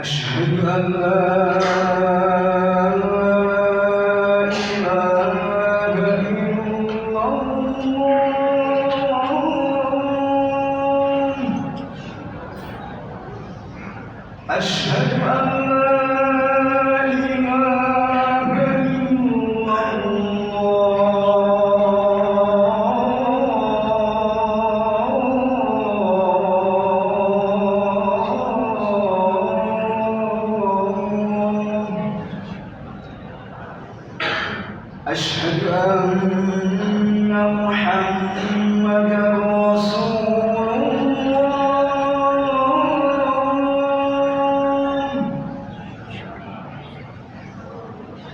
أشهد أن لا إله إلا الله. أشهد أن لا إله إلا الله. أشهد أن محمدا رسول الله.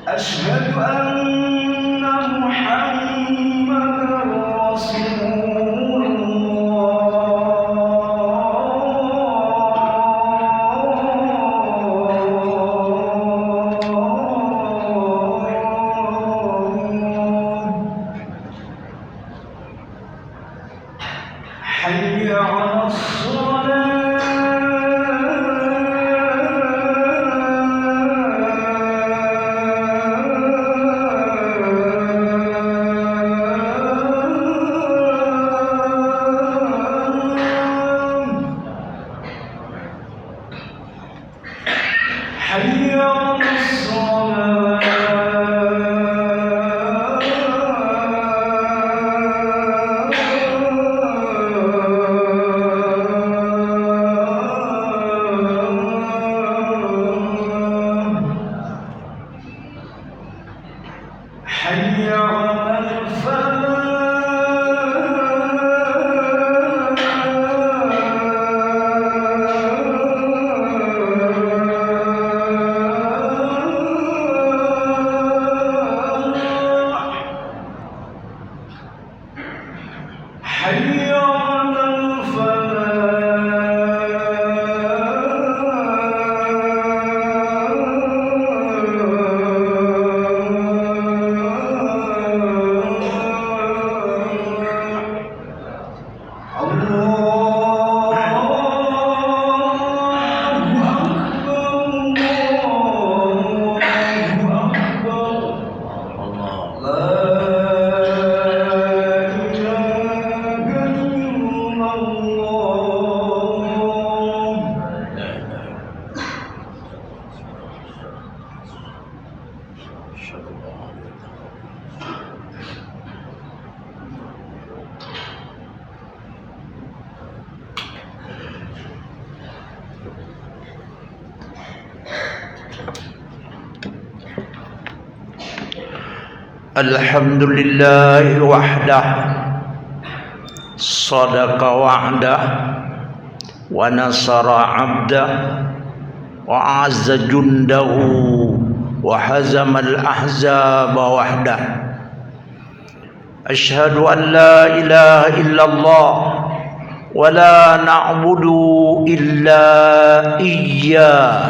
أشهد أن محمدا رسول الله. حي على حي على حي على حي على الحمد لله وحده صدق وعده ونصر عبده وأعز جنده وهزم الأحزاب وحده. أشهد أن لا إله إلا الله ولا نعبد إلا إياه،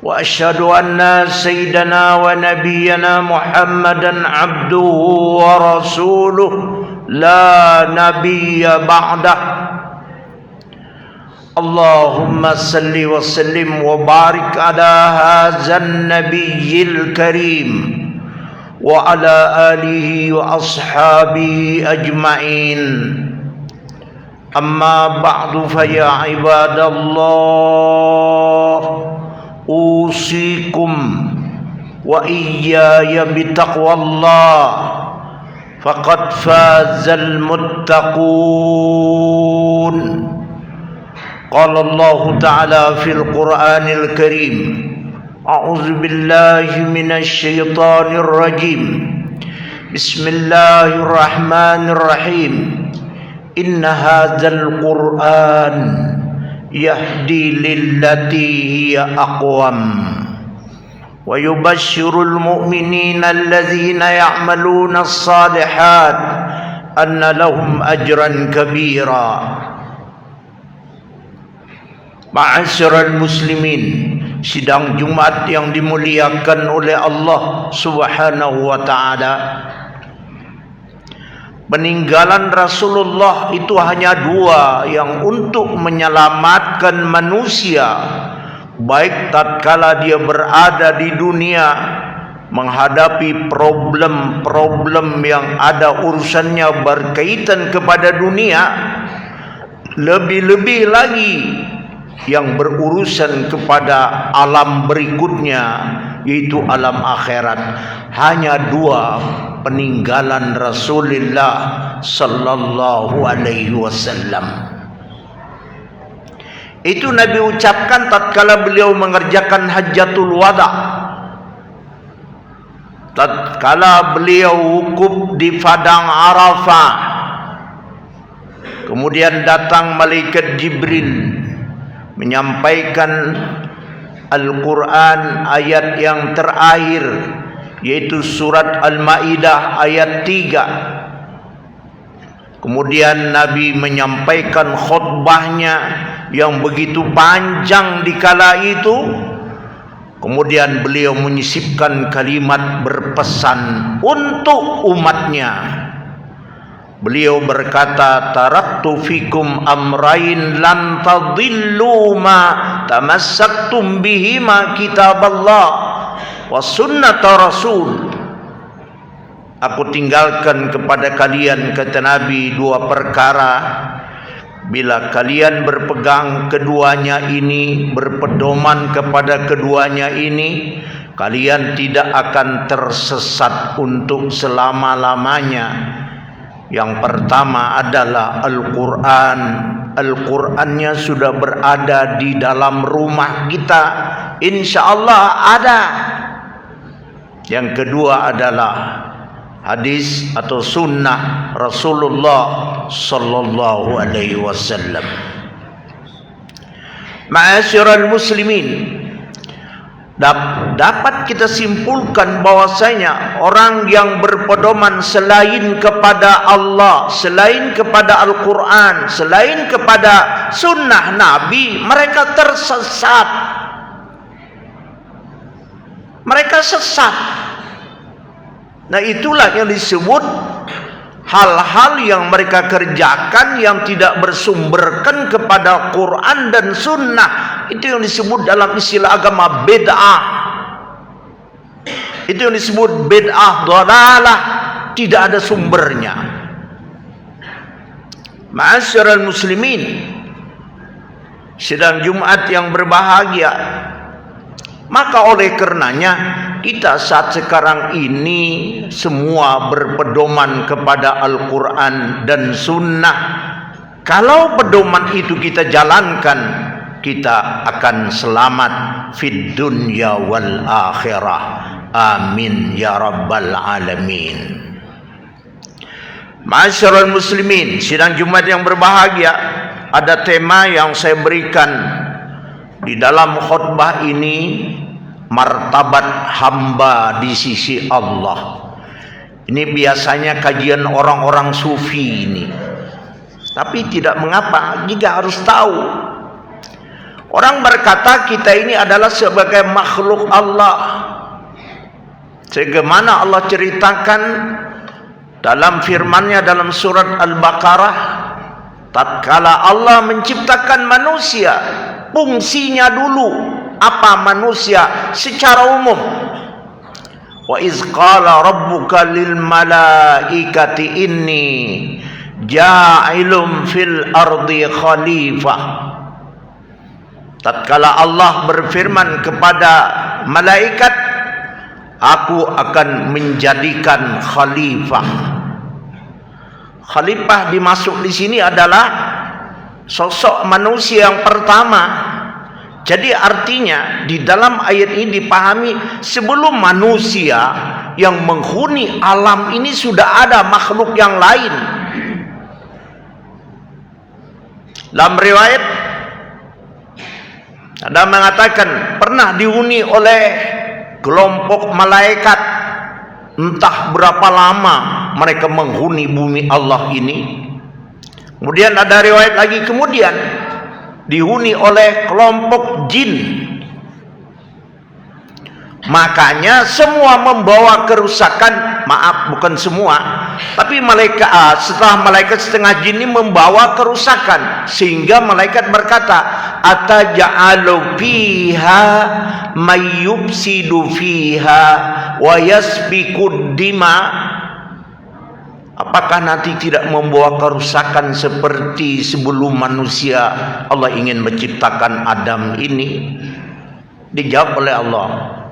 وأشهد أن سيدنا ونبينا محمدا عبده ورسوله لا نبي بعده. اللهم صل وسلم وبارك على هذا النبي الكريم وعلى آله وأصحابه أجمعين. أما بعد فيا عباد الله، أوصيكم وإياي بتقوى الله، فقد فاز المتقون. قال الله تعالى في القرآن الكريم: أعوذ بالله من الشيطان الرجيم، بسم الله الرحمن الرحيم. إن هذا القرآن يهدي للتي هي أقوم ويبشر المؤمنين الذين يعملون الصالحات أن لهم أجرا كبيرا. Ma'asyiral muslimin, sidang Jumat yang dimuliakan oleh Allah Subhanahu wa taala. peninggalan Rasulullah itu hanya dua yang untuk menyelamatkan manusia, baik tatkala dia berada di dunia menghadapi problem-problem yang ada urusannya berkaitan kepada dunia, lebih-lebih lagi yang berurusan kepada alam berikutnya, yaitu alam akhirat. Hanya dua peninggalan Rasulullah sallallahu alaihi wasallam. Itu Nabi ucapkan tatkala beliau mengerjakan hajjatul wada, tatkala beliau wukuf di padang Arafah. Kemudian datang malaikat Jibril menyampaikan Al-Quran ayat yang terakhir, yaitu surat Al-Ma'idah ayat 3. Kemudian Nabi menyampaikan khutbahnya yang begitu panjang di kala itu. Kemudian beliau menyisipkan kalimat berpesan untuk umatnya. Beliau berkata, taraktu fikum amrain lan tadillu ma tamassaktum bihima kitaballah wa sunnata rasul. Aku tinggalkan kepada kalian, kata Nabi, dua perkara. Bila kalian berpegang keduanya ini, berpedoman kepada keduanya ini, kalian tidak akan tersesat untuk selama-lamanya. Yang pertama adalah Al-Quran. Al-Qurannya sudah berada di dalam rumah kita, insya Allah ada. Yang kedua adalah hadis atau sunnah Rasulullah sallallahu alaihi wasallam. Ma'asyiral muslimin, dapat kita simpulkan bahwasanya orang yang berpedoman selain kepada Allah, selain kepada Al-Quran, selain kepada sunnah Nabi, mereka tersesat. Mereka sesat. Nah, itulah yang disebut hal-hal yang mereka kerjakan yang tidak bersumberkan kepada Quran dan sunnah. Itu yang disebut dalam istilah agama bid'ah. Itu yang disebut bid'ah dhalalah, tidak ada sumbernya. Ma'asyiral muslimin, sidang Jumat yang berbahagia, maka oleh karenanya kita saat sekarang ini semua berpedoman kepada Al-Quran dan sunnah. Kalau pedoman itu kita jalankan, kita akan selamat fid dunya wal akhirah. Amin ya rabbal alamin. Ma'asyiral muslimin, sidang Jumat yang berbahagia, ada tema yang saya berikan di dalam khutbah ini, martabat hamba di sisi Allah. Ini biasanya kajian orang-orang sufi ini, tapi tidak mengapa jika harus tahu. Orang berkata kita ini adalah sebagai makhluk Allah, sebagaimana Allah ceritakan dalam firman-Nya dalam surat Al-Baqarah, tatkala Allah menciptakan manusia, fungsinya dulu apa manusia secara umum. Wa iz qala rabbuka lil malaikati inni ja'ilun fil ardi khalifah. Tatkala Allah berfirman kepada malaikat, aku akan menjadikan khalifah. Khalifah dimasuk di sini adalah sosok manusia yang pertama. Jadi artinya di dalam ayat ini dipahami sebelum manusia yang menghuni alam ini sudah ada makhluk yang lain. Dalam riwayat ada mengatakan pernah dihuni oleh kelompok malaikat, entah berapa lama mereka menghuni bumi Allah ini. Kemudian ada riwayat lagi, kemudian dihuni oleh kelompok jin. Makanya semua membawa kerusakan, maaf bukan semua, Tapi setelah malaikat setengah jin ini membawa kerusakan, sehingga malaikat berkata, ataj'alu fiha may yufsidu fiha wa yasfikud dima. Apakah nanti tidak membawa kerusakan seperti sebelum manusia Allah ingin menciptakan Adam ini? Dijawab oleh Allah,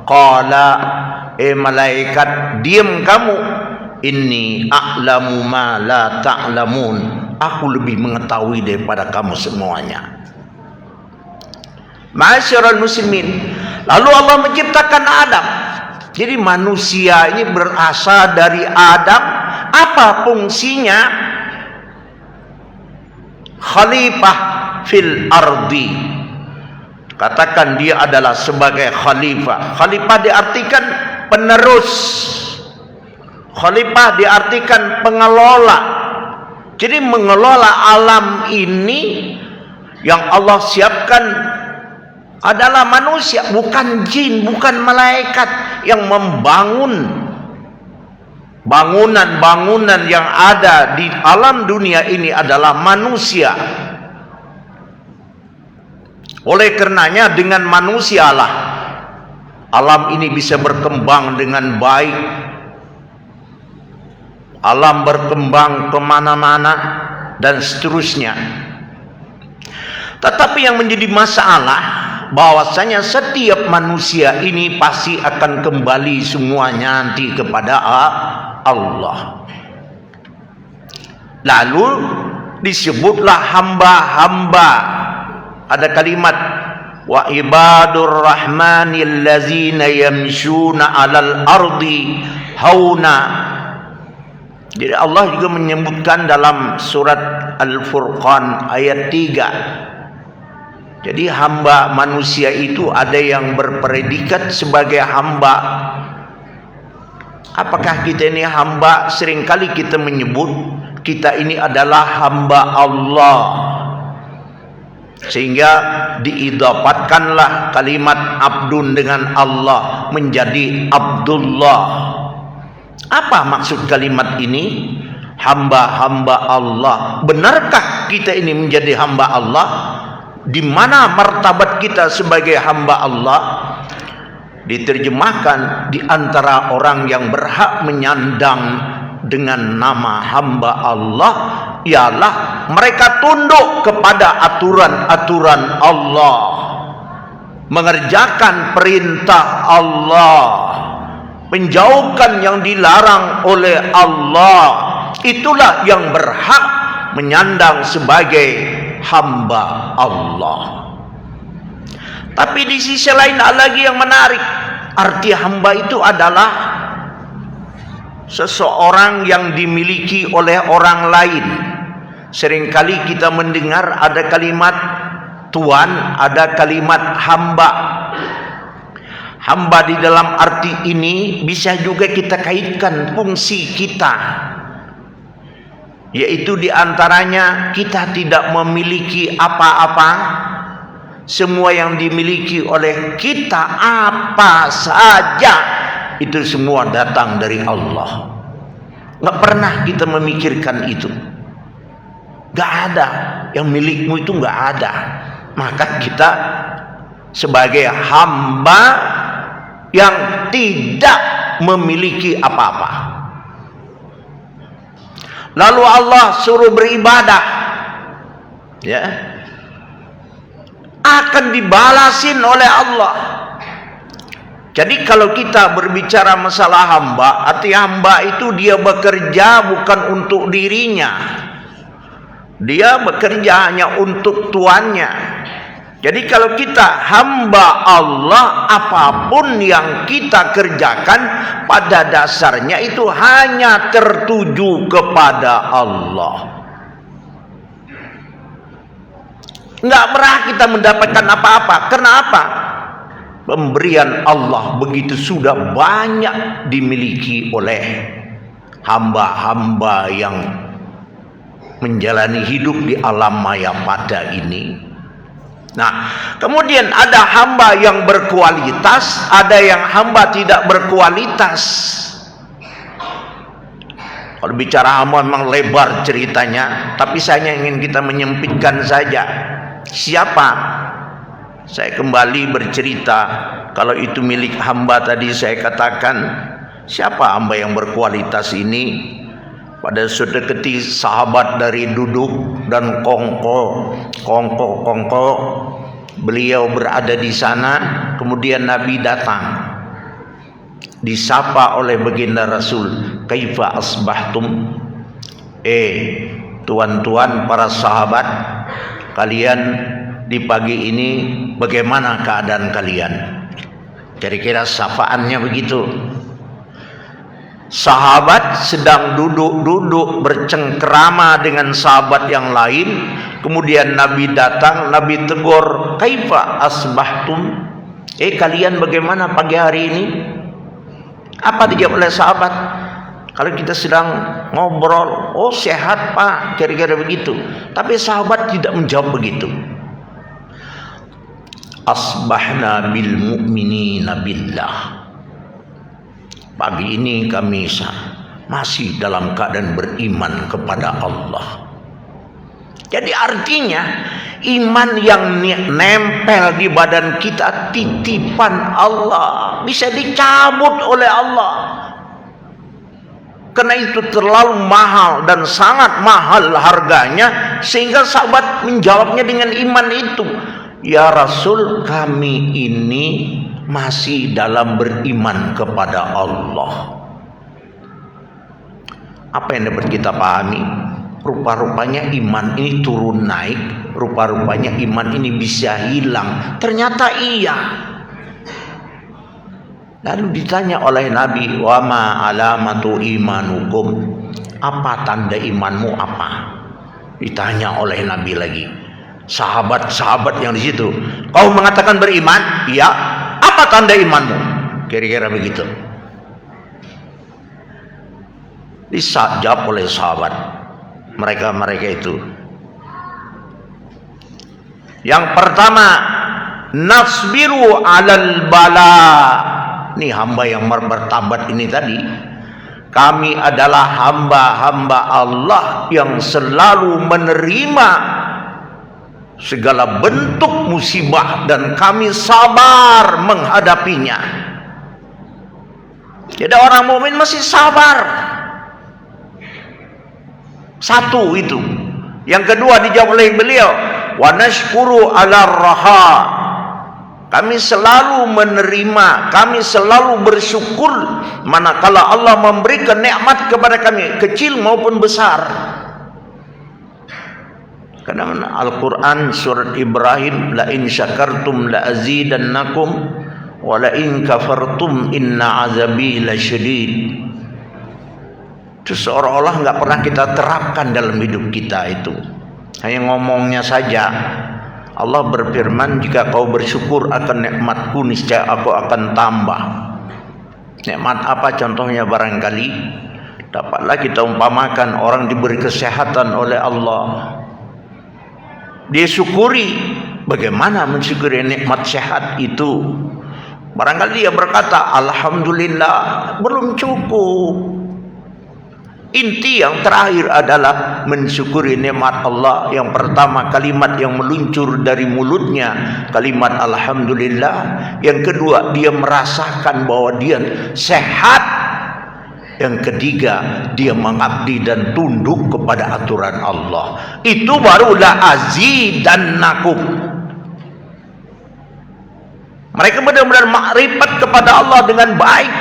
qala, malaikat, diam kamu, inni a'lamu ma la ta'lamun, aku lebih mengetahui daripada kamu semuanya. Ma'asyiral muslimin, lalu Allah menciptakan Adam. Jadi manusia ini berasal dari Adam. Apa fungsinya? Khalifah fil ardi. Katakan dia adalah sebagai khalifah. Khalifah diartikan penerus. Khalifah diartikan pengelola. Jadi mengelola alam ini yang Allah siapkan adalah manusia, bukan jin, bukan malaikat. Yang membangun bangunan-bangunan yang ada di alam dunia ini adalah manusia. Oleh karenanya dengan manusialah alam ini bisa berkembang dengan baik. Alam berkembang kemana-mana dan seterusnya. Tetapi yang menjadi masalah, bahwasanya setiap manusia ini pasti akan kembali semuanya nanti kepada Allah. Lalu disebutlah hamba-hamba. Ada kalimat, wa ibadur rahmanil ladzina yamshuna 'alal ardi hauna. Jadi Allah juga menyebutkan dalam surat Al-Furqan ayat 3. Jadi hamba manusia itu ada yang berpredikat sebagai hamba. Apakah kita ini hamba? Seringkali kita menyebut kita ini adalah hamba Allah. Sehingga diidapatkanlah kalimat abdun dengan Allah menjadi Abdullah. Apa maksud kalimat ini? Hamba-hamba Allah. Benarkah kita ini menjadi hamba Allah? Di mana martabat kita sebagai hamba Allah? Diterjemahkan, di antara orang yang berhak menyandang dengan nama hamba Allah ialah mereka tunduk kepada aturan-aturan Allah, mengerjakan perintah Allah, menjauhkan yang dilarang oleh Allah. Itulah yang berhak menyandang sebagai hamba Allah. Tapi di sisi lain ada lagi yang menarik. Arti hamba itu adalah seseorang yang dimiliki oleh orang lain. Seringkali kita mendengar ada kalimat tuan, ada kalimat hamba. Hamba di dalam arti ini bisa juga kita kaitkan fungsi kita, yaitu diantaranya kita tidak memiliki apa-apa. Semua yang dimiliki oleh kita apa saja itu semua datang dari Allah. Nggak pernah kita memikirkan itu. Nggak ada yang milikmu itu, nggak ada. Maka kita sebagai hamba yang tidak memiliki apa-apa. Lalu Allah suruh beribadah, ya, akan dibalasin oleh Allah. Jadi kalau kita berbicara masalah hamba, arti hamba itu dia bekerja bukan untuk dirinya, dia bekerja hanya untuk tuannya. Jadi kalau kita hamba Allah, apapun yang kita kerjakan pada dasarnya itu hanya tertuju kepada Allah. Enggak pernah kita mendapatkan apa-apa. Kenapa? Pemberian Allah begitu sudah banyak dimiliki oleh hamba-hamba yang menjalani hidup di alam maya pada ini. Nah, kemudian ada hamba yang berkualitas, ada yang hamba tidak berkualitas. Kalau bicara hamba memang lebar ceritanya, tapi saya ingin kita menyempitkan saja. Siapa? Saya kembali bercerita, kalau itu milik hamba tadi saya katakan, siapa hamba yang berkualitas ini? Pada suatu ketika sahabat dari duduk dan kongko, beliau berada di sana, kemudian Nabi datang. Disapa oleh baginda Rasul, kaifa asbahtum? Tuan-tuan para sahabat, kalian di pagi ini bagaimana keadaan kalian? Kira-kira sapaannya begitu. Sahabat sedang duduk-duduk bercengkrama dengan sahabat yang lain, kemudian Nabi datang, Nabi tegur, kaifa asbahtum? Kalian bagaimana pagi hari ini? Apa dijawab oleh sahabat? Kalau kita sedang ngobrol, oh sehat Pak, kira-kira begitu. Tapi sahabat tidak menjawab begitu. Asbahna bil mu'minina billah. Pagi ini kami masih dalam keadaan beriman kepada Allah. Jadi artinya iman yang nempel di badan kita titipan Allah, bisa dicabut oleh Allah. Karena itu terlalu mahal dan sangat mahal harganya, sehingga sahabat menjawabnya dengan iman itu. Ya Rasul, kami ini masih dalam beriman kepada Allah. Apa yang dapat kita pahami? Rupa-rupanya iman ini turun naik, rupa-rupanya iman ini bisa hilang. Ternyata iya. Lalu ditanya oleh Nabi, wa ma alamatu imanukum? Apa tanda imanmu apa? Ditanya oleh Nabi lagi. Sahabat-sahabat yang di situ, kau mengatakan beriman? Iya. Apa tanda imanmu? Kira-kira begitu. Dijawab oleh sahabat mereka itu. Yang pertama, nasbiru alal bala. Ini hamba yang bertabat ini tadi. Kami adalah hamba-hamba Allah yang selalu menerima segala bentuk musibah dan kami sabar menghadapinya. Jadi orang mukmin masih sabar. Satu itu. Yang kedua dijawab oleh beliau, wa nashkuru ala raha. Kami selalu menerima, kami selalu bersyukur manakala Allah memberikan nikmat kepada kami, kecil maupun besar. Karena Al-Quran surat Ibrahim, la in syakartum la azidannakum wa la in kafartum inna azabi lasyadid. Itu seolah-olah nggak pernah kita terapkan dalam hidup kita itu. Hanya ngomongnya saja. Allah berfirman, jika kau bersyukur akan nikmatku, niscaya aku akan tambah. Nikmat apa contohnya barangkali? Dapatlah kita umpamakan orang diberi kesehatan oleh Allah. Dia syukuri. Bagaimana mensyukuri nikmat sehat itu? Barangkali dia berkata, alhamdulillah, belum cukup. Inti yang terakhir adalah mensyukuri nikmat Allah. Yang pertama, kalimat yang meluncur dari mulutnya, kalimat alhamdulillah. Yang kedua, dia merasakan bahwa dia sehat. Yang ketiga, dia mengabdi dan tunduk kepada aturan Allah. Itu barulah azidannakum. Mereka benar-benar makrifat kepada Allah dengan baik.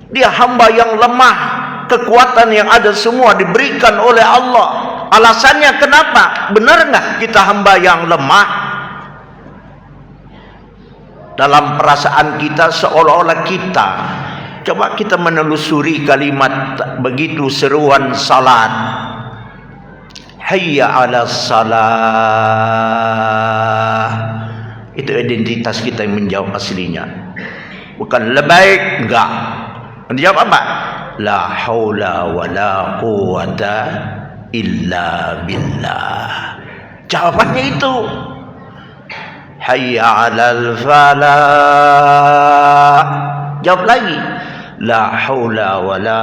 Dia hamba yang lemah, kekuatan yang ada semua diberikan oleh Allah. Alasannya kenapa? Benar nggak kita hamba yang lemah? Dalam perasaan kita seolah-olah kita. Coba kita menelusuri kalimat begitu seruan salat. Hayya 'alas salah. Itu identitas kita yang menjawab aslinya. Bukan lebaik, enggak. Menjawab apa? La haula wa la quwata illa billah. Jawabannya itu. Hayya 'alal falah. Jawab lagi. La haula wa la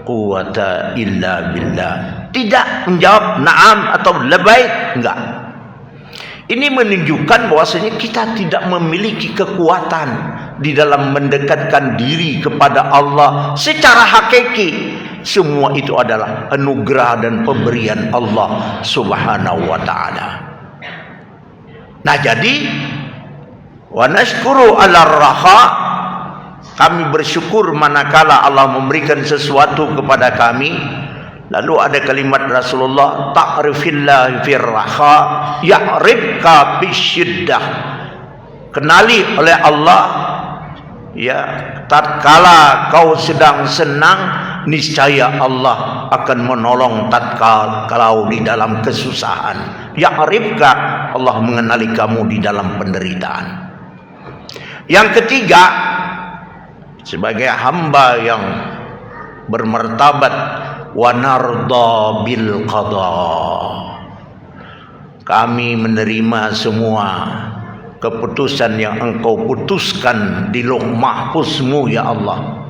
quwata illa billah. Tidak menjawab na'am atau labaik, enggak. Ini menunjukkan bahwasanya kita tidak memiliki kekuatan di dalam mendekatkan diri kepada Allah secara hakiki. Semua itu adalah anugerah dan pemberian Allah Subhanahu wa taala. Nah, jadi wa nashkuru 'alal raha, kami bersyukur manakala Allah memberikan sesuatu kepada kami. Lalu ada kalimat Rasulullah, ta'rifillah fir raha ya'rifka bisyiddah. Kenali oleh Allah, ya, tatkala kau sedang senang, niscaya Allah akan menolong tatkala kau di dalam kesusahan. Ya'rifka, Allah mengenali kamu di dalam penderitaan. Yang ketiga, sebagai hamba yang bermartabat, wa narda bil qada, kami menerima semua keputusan yang engkau putuskan di lauh mahfuzmu ya Allah.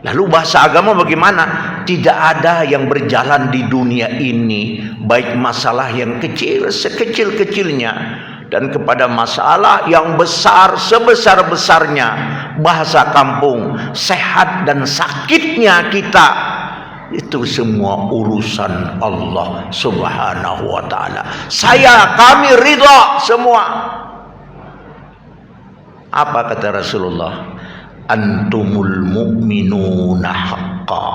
Lalu bahasa agama bagaimana? Tidak ada yang berjalan di dunia ini, baik masalah yang kecil sekecil-kecilnya dan kepada masalah yang besar sebesar-besarnya. Bahasa kampung, sehat dan sakitnya kita, itu semua urusan Allah Subhanahu wa taala. Kami ridha semua. Apa kata Rasulullah? Antumul mu'minuna haqqa,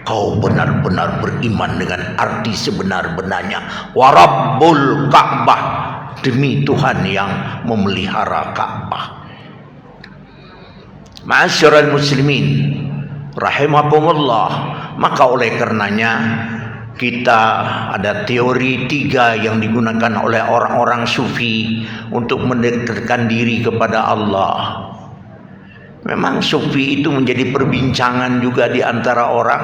kau benar-benar beriman dengan arti sebenar-benarnya. Wa rabbul Ka'bah, demi Tuhan yang memelihara Ka'bah. Ma'asyiral muslimin rahimakumullah, maka oleh karenanya kita ada teori 3 yang digunakan oleh orang-orang sufi untuk mendekatkan diri kepada Allah. Memang sufi itu menjadi perbincangan juga di antara orang.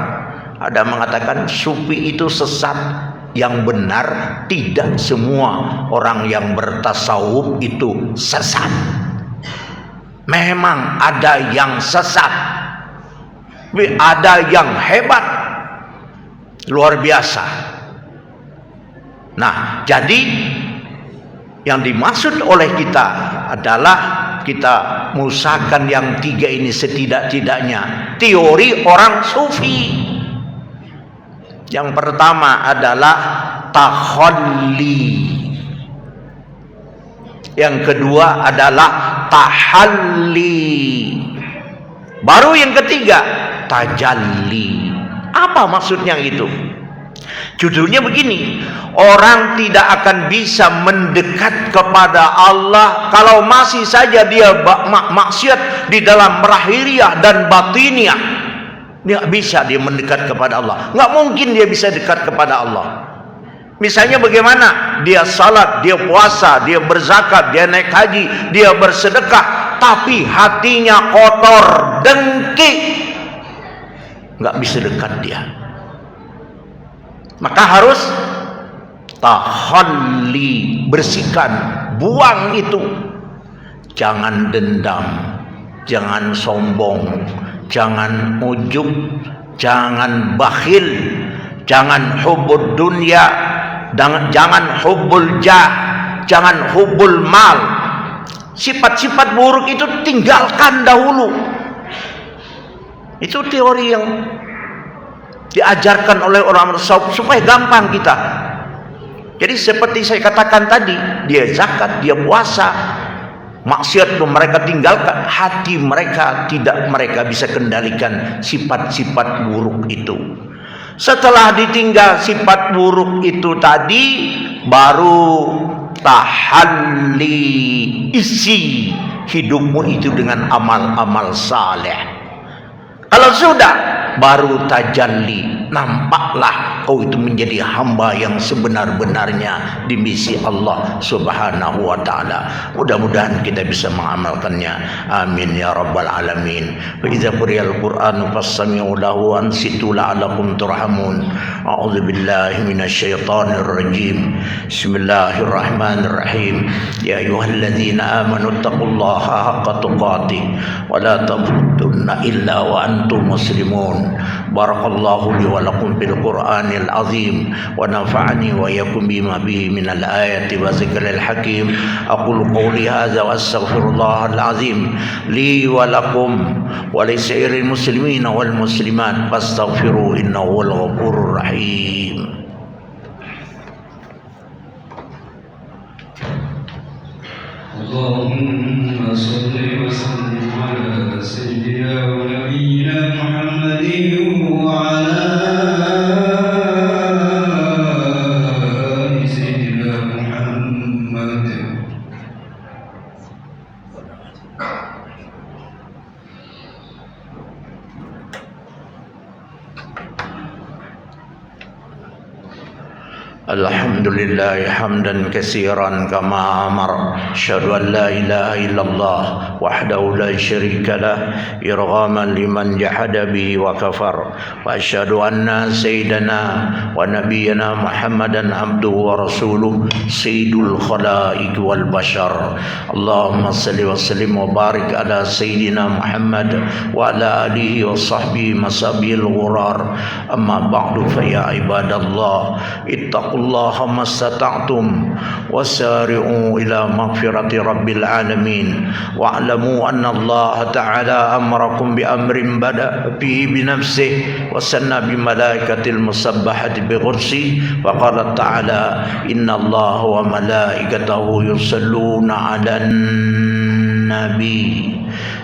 Ada mengatakan sufi itu sesat. Yang benar, tidak semua orang yang bertasawuf itu sesat. Memang ada yang sesat, ada yang hebat, luar biasa. Nah, jadi yang dimaksud oleh kita adalah kita mengusahakan yang 3 ini setidak-tidaknya. Teori orang sufi. Yang pertama adalah takhalli. Yang kedua adalah tahalli. Baru yang ketiga, tajalli. Apa maksudnya itu? Judulnya begini, orang tidak akan bisa mendekat kepada Allah kalau masih saja dia maksiat di dalam lahiriah dan batiniah. Nggak bisa dia mendekat kepada Allah. Nggak mungkin dia bisa dekat kepada Allah. Misalnya bagaimana? Dia salat, dia puasa, dia berzakat, dia naik haji, dia bersedekah, tapi hatinya kotor, dengki, nggak bisa dekat dia. Maka harus tahalli, bersihkan, buang itu. Jangan dendam, jangan sombong, jangan ujub, jangan bakhil, jangan hubbud dunya, jangan hubbul jah, jangan hubbul mal. Sifat-sifat buruk itu tinggalkan dahulu. Itu teori yang diajarkan oleh orang tasawuf supaya gampang kita. Jadi seperti saya katakan tadi, dia zakat, dia puasa, maksiat pun mereka tinggalkan, hati mereka tidak mereka bisa kendalikan sifat-sifat buruk itu. Setelah ditinggal sifat buruk itu tadi, baru tahalli, isi hidupmu itu dengan amal-amal saleh. Kalau sudah, baru tajalli, nampaklah kau itu menjadi hamba yang sebenar-benarnya di misi Allah Subhanahu wa taala. Mudah-mudahan kita bisa mengamalkannya. Amin ya rabbal alamin. Wa idza quriyal qur'anu fastami'u lahu ansitu la'allakum turhamun. A'udzu billahi minasyaitonir rajim. Bismillahirrahmanirrahim. Ya ayyuhalladzina amanu taqullaha haqqa tuqatih wa la tamutunna illa wa antum muslimun. Barakallahu li wa lakum bil Qur'anil azim wa nafa'ani wa yakum bima bihi minal ayati wa zikril hakim. Aqulu qawli hadza wa astaghfirullahal azim li wa lakum wa li sairil muslimin wal muslimat fastaghfiru innahu huwal ghafurur rahim. اللهم صل وسلم على سيدنا ونبينا محمد وعلى آل سيدنا محمد. Alhamdulillah hamdan katsiran kama amar. Asyhadu an la ilaha illallah wahdahu la syarika lah irghaman liman jahada bihi wa kafar. Wa asyhadu anna sayyidana wa nabiyyana Muhammadan abduhu wa rasuluh sayyidul khalaiq wal bashar. Allahumma salli wa sallim wa barik ala sayyidina Muhammad wa ala alihi wa sahbihi masabil ghurar. Amma ba'du fa ya ibadallah ittaqullaha mastata'tum wasari'u ila maghfirati rabbil alamin wa'lamu anna Allah ta'ala amarakum bi amrin bada bihi bi nafsihi wa sanna bi malaikatil musabbahati bi ghursi wa qala ta'ala inna Allah wa malaikatahu yusalluna 'alan nabi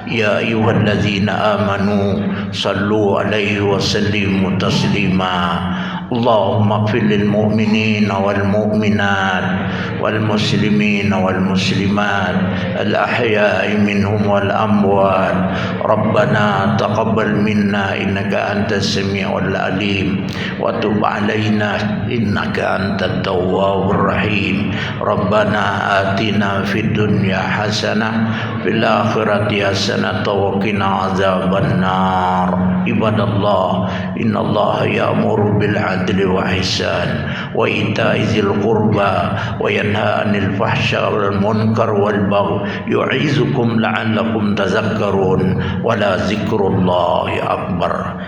ya ayyuhalladzina amanu sallu alaihi wa sallimu taslima. Allahumma ighfir lil mu'minina wal mu'minat wal muslimina wal muslimat al ahya'i minhum wal amwat. Rabbana taqabbal minna innaka antas samiul alim wa tub alaina innaka antat tawwabur rahim. Rabbana atina fid dunya hasanah fil akhirati hasanah wa qina adzaban nar. Ibadallah innallaha ya'muru bil adli wa ihsan wa ita'i dzil qurba wa yanha 'anil fahsya'i wal munkar wal baghi yu'izukum la'allakum tadhakkarun wa la dzikrullahi akbar.